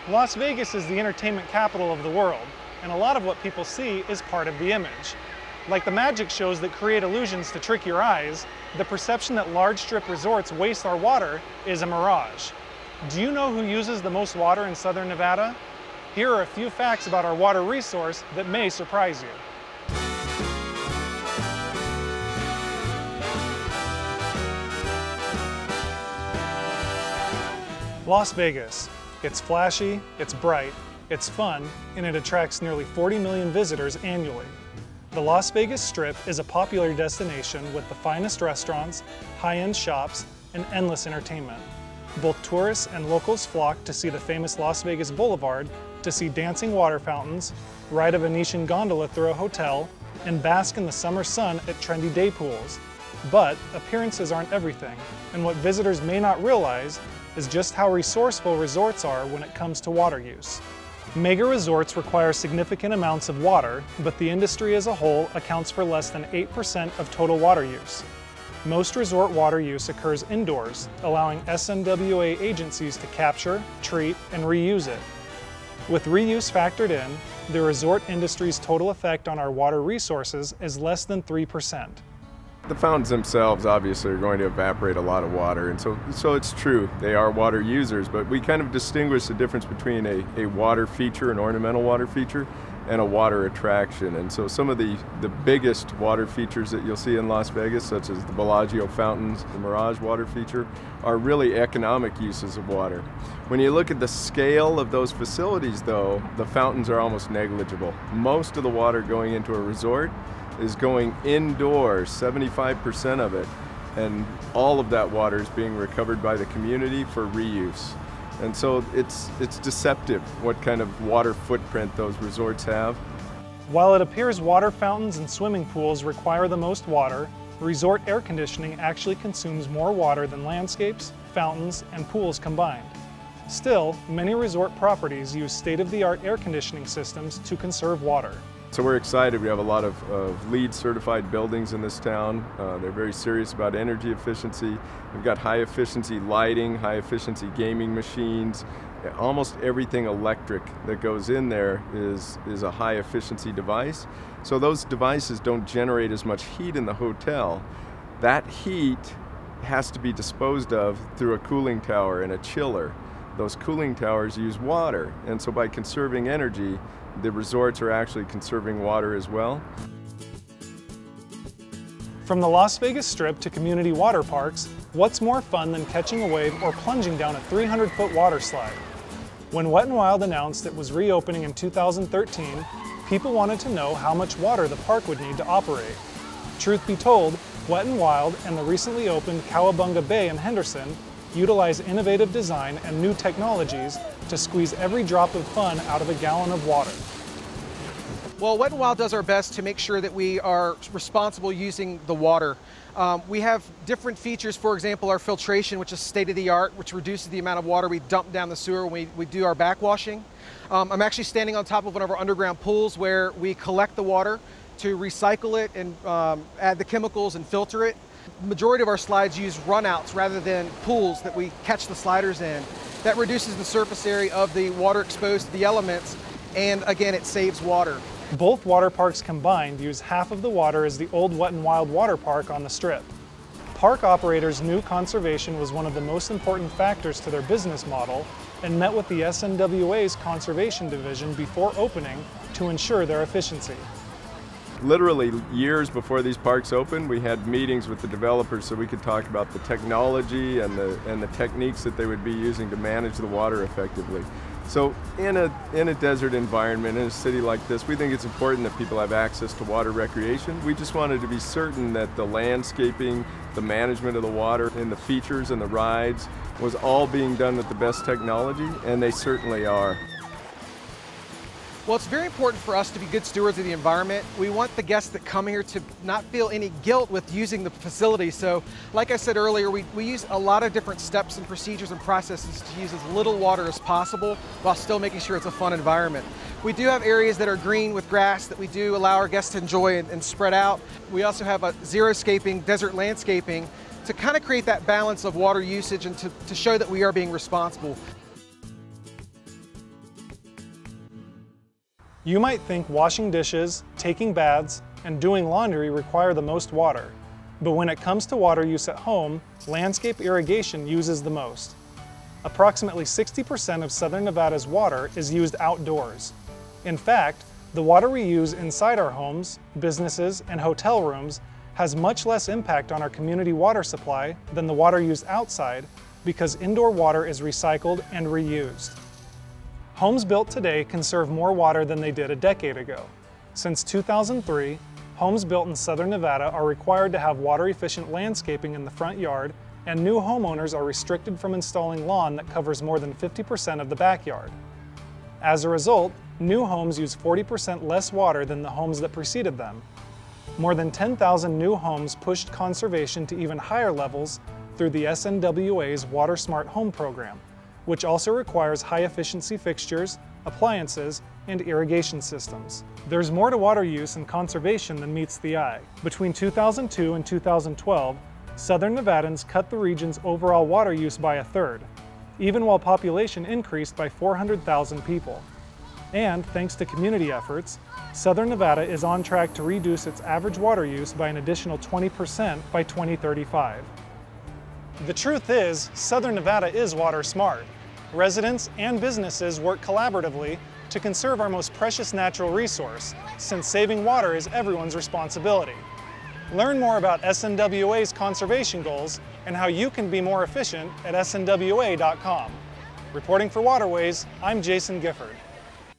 Las Vegas is the entertainment capital of the world, and a lot of what people see is part of the image. Like the magic shows that create illusions to trick your eyes, the perception that large strip resorts waste our water is a mirage. Do you know who uses the most water in southern Nevada? Here are a few facts about our water resource that may surprise you. Las Vegas. It's flashy, it's bright, it's fun, and it attracts nearly 40 million visitors annually. The Las Vegas Strip is a popular destination with the finest restaurants, high-end shops, and endless entertainment. Both tourists and locals flock to see the famous Las Vegas Boulevard, to see dancing water fountains, ride a Venetian gondola through a hotel, and bask in the summer sun at trendy day pools. But appearances aren't everything, and what visitors may not realize is just how resourceful resorts are when it comes to water use. Mega resorts require significant amounts of water, but the industry as a whole accounts for less than 8% of total water use. Most resort water use occurs indoors, allowing SNWA agencies to capture, treat, and reuse it. With reuse factored in, the resort industry's total effect on our water resources is less than 3%. The fountains themselves obviously are going to evaporate a lot of water, and so it's true, they are water users, but we kind of distinguish the difference between a water feature, an ornamental water feature, and a water attraction. And so some of the biggest water features that you'll see in Las Vegas, such as the Bellagio fountains, the Mirage water feature, are really economic uses of water. When you look at the scale of those facilities though, the fountains are almost negligible. Most of the water going into a resort is going indoors, 75% of it, and all of that water is being recovered by the community for reuse. And so it's deceptive what kind of water footprint those resorts have. While it appears water fountains and swimming pools require the most water, resort air conditioning actually consumes more water than landscapes, fountains, and pools combined. Still, many resort properties use state-of-the-art air conditioning systems to conserve water. So we're excited. We have a lot of LEED certified buildings in this town. They're very serious about energy efficiency. We've got high efficiency lighting, high efficiency gaming machines. Almost everything electric that goes in there is a high efficiency device. So those devices don't generate as much heat in the hotel. That heat has to be disposed of through a cooling tower and a chiller. Those cooling towers use water, and so by conserving energy, the resorts are actually conserving water as well. From the Las Vegas Strip to community water parks, what's more fun than catching a wave or plunging down a 300-foot water slide? When Wet n Wild announced it was reopening in 2013, people wanted to know how much water the park would need to operate. Truth be told, Wet n Wild and the recently opened Cowabunga Bay in Henderson utilize innovative design and new technologies to squeeze every drop of fun out of a gallon of water. Well, Wet n Wild does our best to make sure that we are responsible using the water. We have different features, for example, our filtration, which is state-of-the-art, which reduces the amount of water we dump down the sewer when we do our backwashing. I'm actually standing on top of one of our underground pools where we collect the water to recycle it and add the chemicals and filter it. The majority of our slides use runouts rather than pools that we catch the sliders in. That reduces the surface area of the water exposed to the elements, and again, it saves water. Both water parks combined use half of the water as the old Wet n Wild water park on the Strip. Park operators knew conservation was one of the most important factors to their business model and met with the SNWA's conservation division before opening to ensure their efficiency. Literally years before these parks opened, we had meetings with the developers so we could talk about the technology and the techniques that they would be using to manage the water effectively. So in a desert environment, in a city like this, we think it's important that people have access to water recreation. We just wanted to be certain that the landscaping, the management of the water, and the features and the rides was all being done with the best technology, and they certainly are. Well, it's very important for us to be good stewards of the environment. We want the guests that come here to not feel any guilt with using the facility. So, like I said earlier, we use a lot of different steps and procedures and processes to use as little water as possible while still making sure it's a fun environment. We do have areas that are green with grass that we do allow our guests to enjoy and spread out. We also have a xeriscaping, desert landscaping, to kind of create that that balance of water usage and to show that we are being responsible. You might think washing dishes, taking baths, and doing laundry require the most water. But when it comes to water use at home, landscape irrigation uses the most. Approximately 60% of Southern Nevada's water is used outdoors. In fact, the water we use inside our homes, businesses, and hotel rooms has much less impact on our community water supply than the water used outside because indoor water is recycled and reused. Homes built today conserve more water than they did a decade ago. Since 2003, homes built in Southern Nevada are required to have water-efficient landscaping in the front yard, and new homeowners are restricted from installing lawn that covers more than 50% of the backyard. As a result, new homes use 40% less water than the homes that preceded them. More than 10,000 new homes pushed conservation to even higher levels through the SNWA's Water Smart Home program, which also requires high-efficiency fixtures, appliances, and irrigation systems. There's more to water use and conservation than meets the eye. Between 2002 and 2012, Southern Nevadans cut the region's overall water use by a third, even while population increased by 400,000 people. And thanks to community efforts, Southern Nevada is on track to reduce its average water use by an additional 20% by 2035. The truth is, Southern Nevada is water smart. Residents and businesses work collaboratively to conserve our most precious natural resource, since saving water is everyone's responsibility. Learn more about SNWA's conservation goals and how you can be more efficient at snwa.com. Reporting for Waterways, I'm Jason Gifford.